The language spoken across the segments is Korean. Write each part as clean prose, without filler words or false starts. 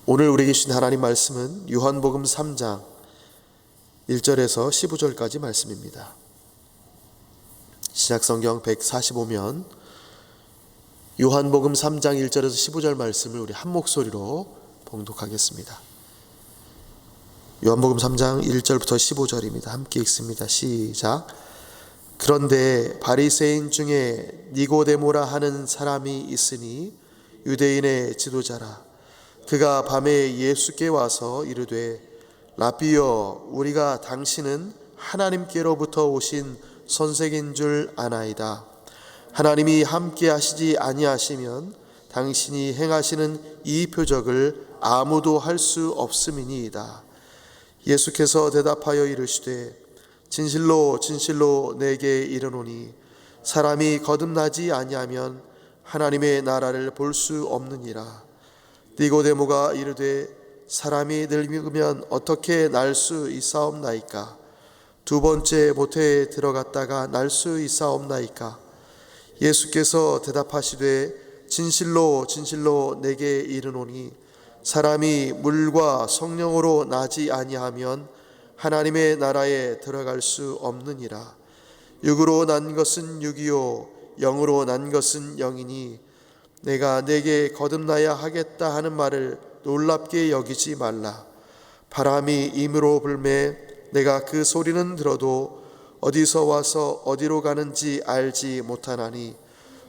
오늘 우리에게 주신 하나님 말씀은 요한복음 3장 1절에서 15절까지 말씀입니다. 신약성경 145면 요한복음 3장 1절에서 15절 말씀을 우리 한 목소리로 봉독하겠습니다. 요한복음 3장 1절부터 15절입니다. 함께 읽습니다. 시작. 그런데 바리새인 중에 니고데모라 하는 사람이 있으니 유대인의 지도자라. 그가 밤에 예수께 와서 이르되 라비여, 우리가 당신은 하나님께로부터 오신 선생인 줄 아나이다. 하나님이 함께 하시지 아니하시면 당신이 행하시는 이 표적을 아무도 할 수 없음이니이다. 예수께서 대답하여 이르시되 진실로 진실로 내게 이르노니 사람이 거듭나지 아니하면 하나님의 나라를 볼 수 없느니라. 니고데모가 이르되 사람이 늙으면 어떻게 날 수 있사옵나이까? 두 번째 모태에 들어갔다가 날 수 있사옵나이까? 예수께서 대답하시되 진실로 진실로 내게 이르노니 사람이 물과 성령으로 나지 아니하면 하나님의 나라에 들어갈 수 없느니라. 육으로 난 것은 육이요 영으로 난 것은 영이니 내가 내게 거듭나야 하겠다 하는 말을 놀랍게 여기지 말라. 바람이 임으로 불매 내가 그 소리는 들어도 어디서 와서 어디로 가는지 알지 못하나니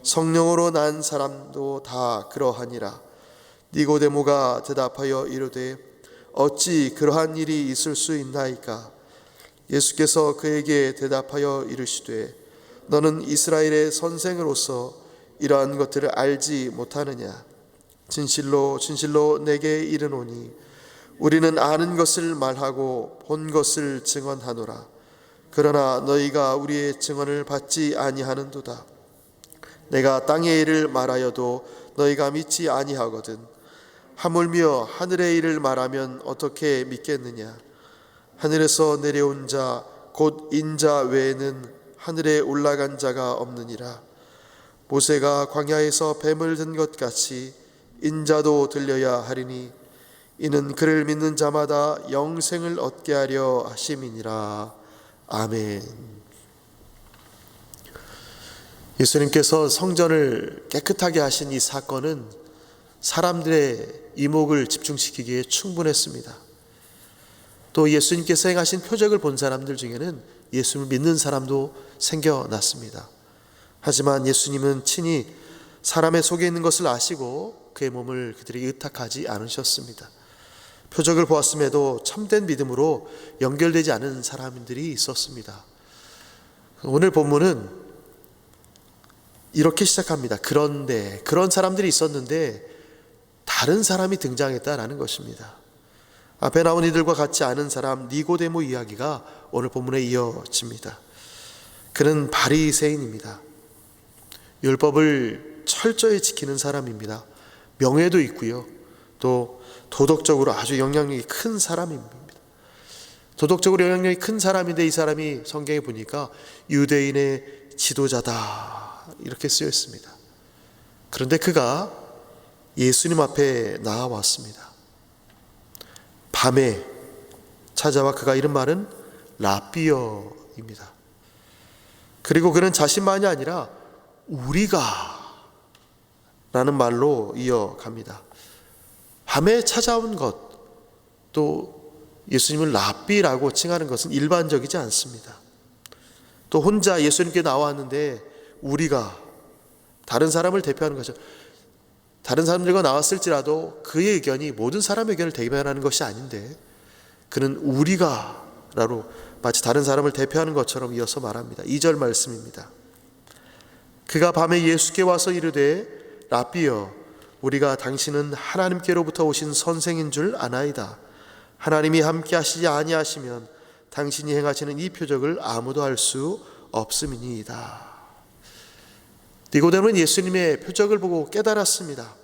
성령으로 난 사람도 다 그러하니라. 니고데모가 대답하여 이르되 어찌 그러한 일이 있을 수 있나이까? 예수께서 그에게 대답하여 이르시되 너는 이스라엘의 선생으로서 이러한 것들을 알지 못하느냐? 진실로 진실로 내게 이르노니 우리는 아는 것을 말하고 본 것을 증언하노라. 그러나 너희가 우리의 증언을 받지 아니하는도다. 내가 땅의 일을 말하여도 너희가 믿지 아니하거든. 하물며 하늘의 일을 말하면 어떻게 믿겠느냐? 하늘에서 내려온 자 곧 인자 외에는 하늘에 올라간 자가 없느니라. 모세가 광야에서 뱀을 든 것 같이 인자도 들려야 하리니 이는 그를 믿는 자마다 영생을 얻게 하려 하심이니라. 아멘. 예수님께서 성전을 깨끗하게 하신 이 사건은 사람들의 이목을 집중시키기에 충분했습니다. 또 예수님께서 행하신 표적을 본 사람들 중에는 예수님을 믿는 사람도 생겨났습니다. 하지만 예수님은 친히 사람의 속에 있는 것을 아시고 그의 몸을 그들에게 의탁하지 않으셨습니다. 표적을 보았음에도 참된 믿음으로 연결되지 않은 사람들이 있었습니다. 오늘 본문은 이렇게 시작합니다. 그런데 그런 사람들이 있었는데 다른 사람이 등장했다라는 것입니다. 앞에 나온 이들과 같지 않은 사람 니고데모 이야기가 오늘 본문에 이어집니다. 그는 바리새인입니다. 율법을 철저히 지키는 사람입니다. 명예도 있고요. 또 도덕적으로 아주 영향력이 큰 사람입니다. 도덕적으로 영향력이 큰 사람인데 이 사람이 성경에 보니까 유대인의 지도자다 이렇게 쓰여 있습니다. 그런데 그가 예수님 앞에 나와왔습니다. 밤에 찾아와 그가 이른 말은 라비어입니다. 그리고 그는 자신만이 아니라 우리가 라는 말로 이어갑니다. 밤에 찾아온 것, 또 예수님을 라비라고 칭하는 것은 일반적이지 않습니다. 또 혼자 예수님께 나왔는데 우리가 다른 사람을 대표하는 거죠. 다른 사람들과 나왔을지라도 그의 의견이 모든 사람의 의견을 대변하는 것이 아닌데 그는 우리가라로 마치 다른 사람을 대표하는 것처럼 이어서 말합니다. 2절 말씀입니다. 그가 밤에 예수께 와서 이르되 라비여, 우리가 당신은 하나님께로부터 오신 선생인 줄 아나이다. 하나님이 함께 하시지 아니하시면 당신이 행하시는 이 표적을 아무도 할 수 없음이니이다. 니고데모는 예수님의 표적을 보고 깨달았습니다.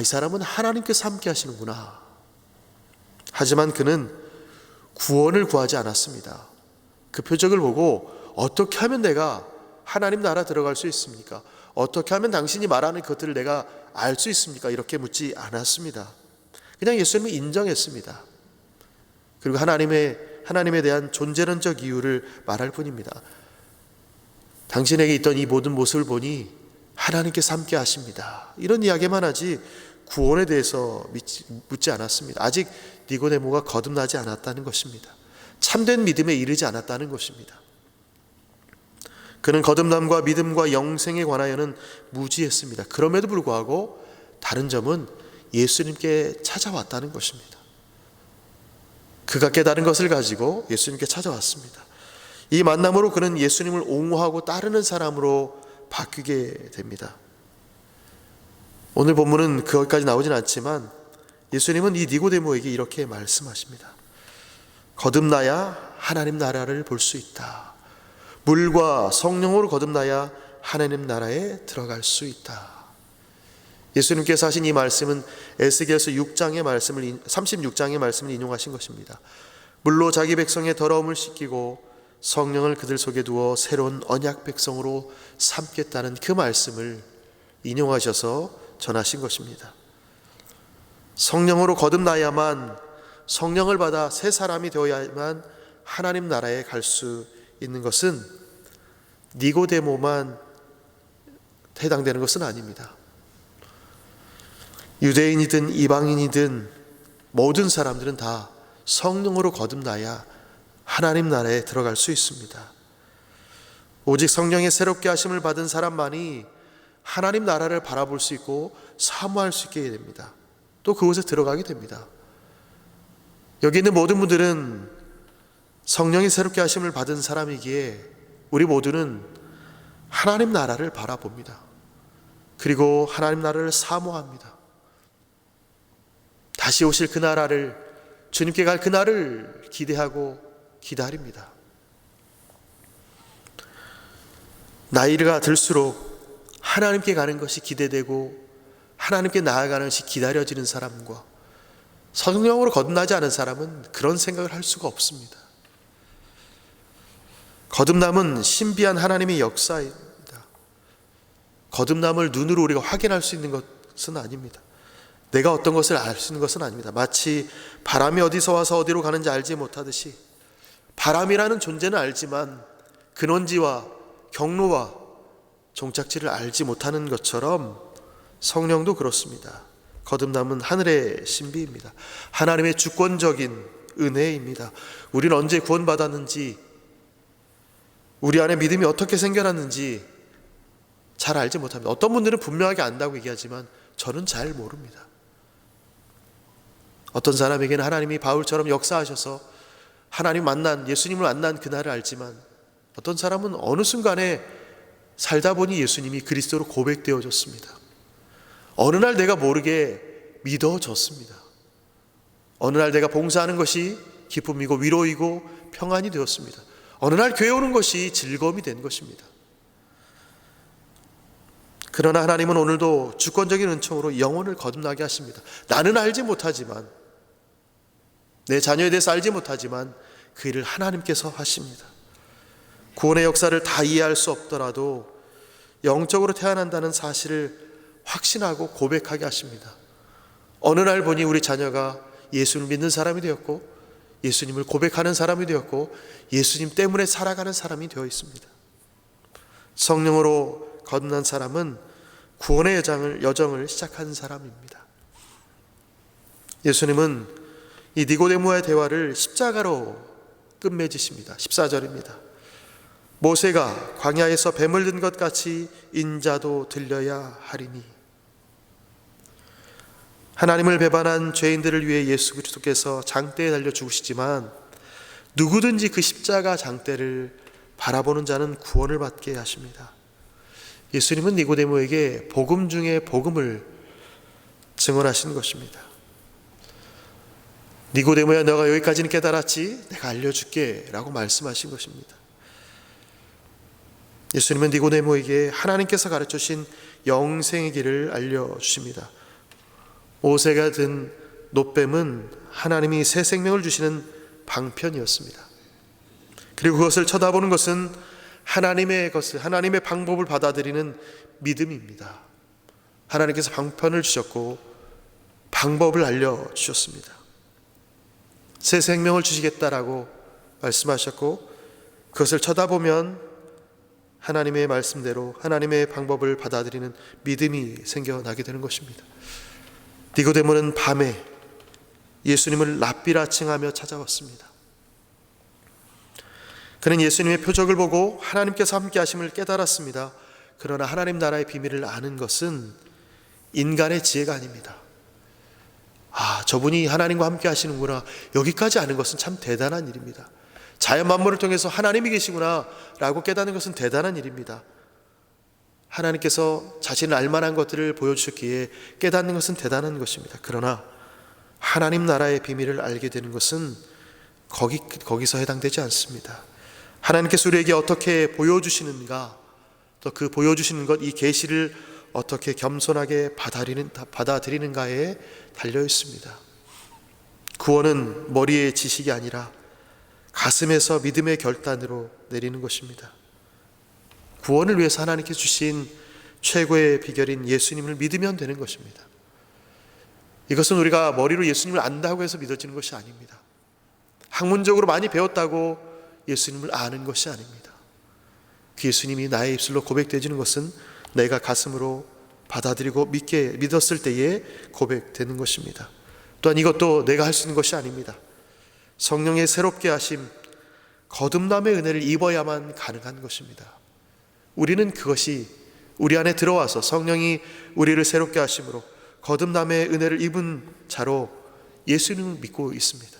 이 사람은 하나님께서 함께 하시는구나. 하지만 그는 구원을 구하지 않았습니다. 그 표적을 보고 어떻게 하면 내가 하나님 나라 들어갈 수 있습니까? 어떻게 하면 당신이 말하는 것들을 내가 알 수 있습니까? 이렇게 묻지 않았습니다. 그냥 예수님을 인정했습니다. 그리고 하나님에 대한 존재론적 이유를 말할 뿐입니다. 당신에게 있던 이 모든 모습을 보니 하나님께서 함께 하십니다. 이런 이야기만 하지 구원에 대해서 묻지 않았습니다. 아직 니고데모가 거듭나지 않았다는 것입니다. 참된 믿음에 이르지 않았다는 것입니다. 그는 거듭남과 믿음과 영생에 관하여는 무지했습니다. 그럼에도 불구하고 다른 점은 예수님께 찾아왔다는 것입니다. 그가 깨달은 것을 가지고 예수님께 찾아왔습니다. 이 만남으로 그는 예수님을 옹호하고 따르는 사람으로 바뀌게 됩니다. 오늘 본문은 그것까지 나오진 않지만 예수님은 이 니고데모에게 이렇게 말씀하십니다. 거듭나야 하나님 나라를 볼 수 있다. 물과 성령으로 거듭나야 하나님 나라에 들어갈 수 있다. 예수님께서 하신 이 말씀은 에스겔서 36장의 말씀을 인용하신 것입니다. 물로 자기 백성의 더러움을 씻기고 성령을 그들 속에 두어 새로운 언약 백성으로 삼겠다는 그 말씀을 인용하셔서 전하신 것입니다. 성령으로 거듭나야만, 성령을 받아 새 사람이 되어야만 하나님 나라에 갈 수 있는 것은 니고데모만 해당되는 것은 아닙니다. 유대인이든 이방인이든 모든 사람들은 다 성령으로 거듭나야 하나님 나라에 들어갈 수 있습니다. 오직 성령의 새롭게 하심을 받은 사람만이 하나님 나라를 바라볼 수 있고 사모할 수 있게 됩니다. 또 그곳에 들어가게 됩니다. 여기 있는 모든 분들은 성령이 새롭게 하심을 받은 사람이기에 우리 모두는 하나님 나라를 바라봅니다. 그리고 하나님 나라를 사모합니다. 다시 오실 그 나라를, 주님께 갈 그 날을 기대하고 기다립니다. 나이가 들수록 하나님께 가는 것이 기대되고 하나님께 나아가는 것이 기다려지는 사람과 성령으로 거듭나지 않은 사람은 그런 생각을 할 수가 없습니다. 거듭남은 신비한 하나님의 역사입니다. 거듭남을 눈으로 우리가 확인할 수 있는 것은 아닙니다. 내가 어떤 것을 알 수 있는 것은 아닙니다. 마치 바람이 어디서 와서 어디로 가는지 알지 못하듯이 바람이라는 존재는 알지만 근원지와 경로와 종착지를 알지 못하는 것처럼 성령도 그렇습니다. 거듭남은 하늘의 신비입니다. 하나님의 주권적인 은혜입니다. 우리는 언제 구원받았는지, 우리 안에 믿음이 어떻게 생겨났는지 잘 알지 못합니다. 어떤 분들은 분명하게 안다고 얘기하지만 저는 잘 모릅니다. 어떤 사람에게는 하나님이 바울처럼 역사하셔서 하나님 만난, 예수님을 만난 그날을 알지만 어떤 사람은 어느 순간에 살다 보니 예수님이 그리스도로 고백되어졌습니다. 어느 날 내가 모르게 믿어졌습니다. 어느 날 내가 봉사하는 것이 기쁨이고 위로이고 평안이 되었습니다. 어느 날 교회 오는 것이 즐거움이 된 것입니다. 그러나 하나님은 오늘도 주권적인 은총으로 영혼을 거듭나게 하십니다. 나는 알지 못하지만, 내 자녀에 대해서 알지 못하지만 그 일을 하나님께서 하십니다. 구원의 역사를 다 이해할 수 없더라도 영적으로 태어난다는 사실을 확신하고 고백하게 하십니다. 어느 날 보니 우리 자녀가 예수를 믿는 사람이 되었고 예수님을 고백하는 사람이 되었고 예수님 때문에 살아가는 사람이 되어 있습니다. 성령으로 거듭난 사람은 구원의 여정을 시작한 사람입니다. 예수님은 이 니고데모와의 대화를 십자가로 끝맺으십니다. 14절입니다. 모세가 광야에서 뱀을 든 것 같이 인자도 들려야 하리니. 하나님을 배반한 죄인들을 위해 예수 그리스도께서 장대에 달려 죽으시지만 누구든지 그 십자가 장대를 바라보는 자는 구원을 받게 하십니다. 예수님은 니고데모에게 복음 중에 복음을 증언하신 것입니다. 니고데모야, 너가 여기까지는 깨달았지? 내가 알려줄게 라고 말씀하신 것입니다. 예수님은 니고데모에게 하나님께서 가르쳐주신 영생의 길을 알려주십니다. 모세가 든 놋뱀은 하나님이 새 생명을 주시는 방편이었습니다. 그리고 그것을 쳐다보는 것은 하나님의 방법을 받아들이는 믿음입니다. 하나님께서 방편을 주셨고 방법을 알려주셨습니다. 새 생명을 주시겠다라고 말씀하셨고, 그것을 쳐다보면 하나님의 말씀대로 하나님의 방법을 받아들이는 믿음이 생겨나게 되는 것입니다. 니고데모는 밤에 예수님을 랍비라 칭하며 찾아왔습니다. 그는 예수님의 표적을 보고 하나님께서 함께 하심을 깨달았습니다. 그러나 하나님 나라의 비밀을 아는 것은 인간의 지혜가 아닙니다. 저분이 하나님과 함께 하시는구나, 여기까지 아는 것은 참 대단한 일입니다. 자연 만물을 통해서 하나님이 계시구나 라고 깨닫는 것은 대단한 일입니다. 하나님께서 자신을 알만한 것들을 보여주셨기에 깨닫는 것은 대단한 것입니다. 그러나 하나님 나라의 비밀을 알게 되는 것은 거기서 해당되지 않습니다. 하나님께서 우리에게 어떻게 보여주시는가, 또 그 보여주시는 것, 이 계시를 어떻게 겸손하게 받아들이는가에 달려 있습니다. 구원은 머리의 지식이 아니라 가슴에서 믿음의 결단으로 내리는 것입니다. 구원을 위해서 하나님께 주신 최고의 비결인 예수님을 믿으면 되는 것입니다. 이것은 우리가 머리로 예수님을 안다고 해서 믿어지는 것이 아닙니다. 학문적으로 많이 배웠다고 예수님을 아는 것이 아닙니다. 그 예수님이 나의 입술로 고백되어지는 것은 내가 가슴으로 받아들이고 믿었을 때에 고백되는 것입니다. 또한 이것도 내가 할 수 있는 것이 아닙니다. 성령의 새롭게 하심, 거듭남의 은혜를 입어야만 가능한 것입니다. 우리는 그것이 우리 안에 들어와서 성령이 우리를 새롭게 하심으로 거듭남의 은혜를 입은 자로 예수님을 믿고 있습니다.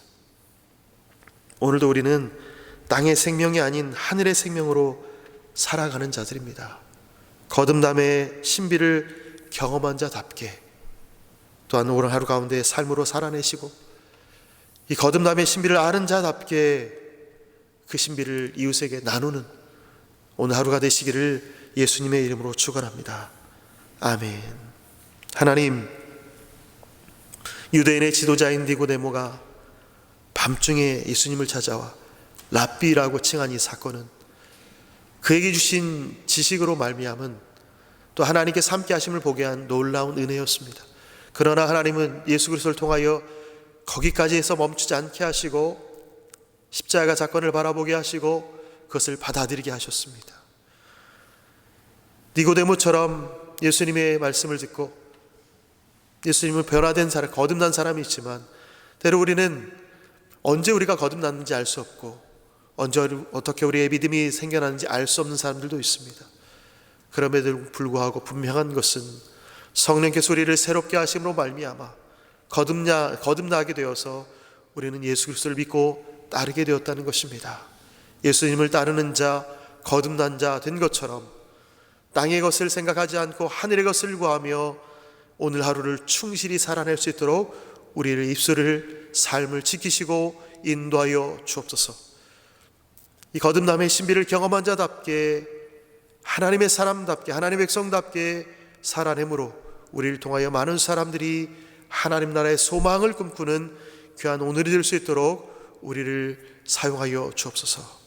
오늘도 우리는 땅의 생명이 아닌 하늘의 생명으로 살아가는 자들입니다. 거듭남의 신비를 경험한 자답게, 또한 오늘 하루 가운데 삶으로 살아내시고 이 거듭남의 신비를 아는 자답게 그 신비를 이웃에게 나누는 오늘 하루가 되시기를 예수님의 이름으로 축원합니다. 아멘. 하나님, 유대인의 지도자인 니고데모가 밤중에 예수님을 찾아와 랍비라고 칭한 이 사건은 그에게 주신 지식으로 말미암은 또 하나님께서 함께 하심을 보게 한 놀라운 은혜였습니다. 그러나 하나님은 예수 그리스도를 통하여 거기까지 해서 멈추지 않게 하시고 십자가 사건을 바라보게 하시고 그것을 받아들이게 하셨습니다. 니고데모처럼 예수님의 말씀을 듣고 예수님은 변화된 사람, 거듭난 사람이 있지만 때로 우리는 언제 우리가 거듭났는지 알 수 없고 언제 어떻게 우리의 믿음이 생겨나는지 알 수 없는 사람들도 있습니다. 그럼에도 불구하고 분명한 것은 성령께서 우리를 새롭게 하심으로 말미암아 거듭나게 되어서 우리는 예수 그리스도를 믿고 따르게 되었다는 것입니다. 예수님을 따르는 자, 거듭난 자 된 것처럼 땅의 것을 생각하지 않고 하늘의 것을 구하며 오늘 하루를 충실히 살아낼 수 있도록 우리를 입술을 삶을 지키시고 인도하여 주옵소서. 이 거듭남의 신비를 경험한 자답게 하나님의 사람답게 하나님의 백성답게 살아내므로 우리를 통하여 많은 사람들이 하나님 나라의 소망을 꿈꾸는 귀한 오늘이 될 수 있도록 우리를 사용하여 주옵소서.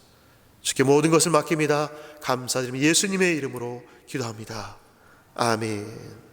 주께 모든 것을 맡깁니다. 감사드리며 예수님의 이름으로 기도합니다. 아멘.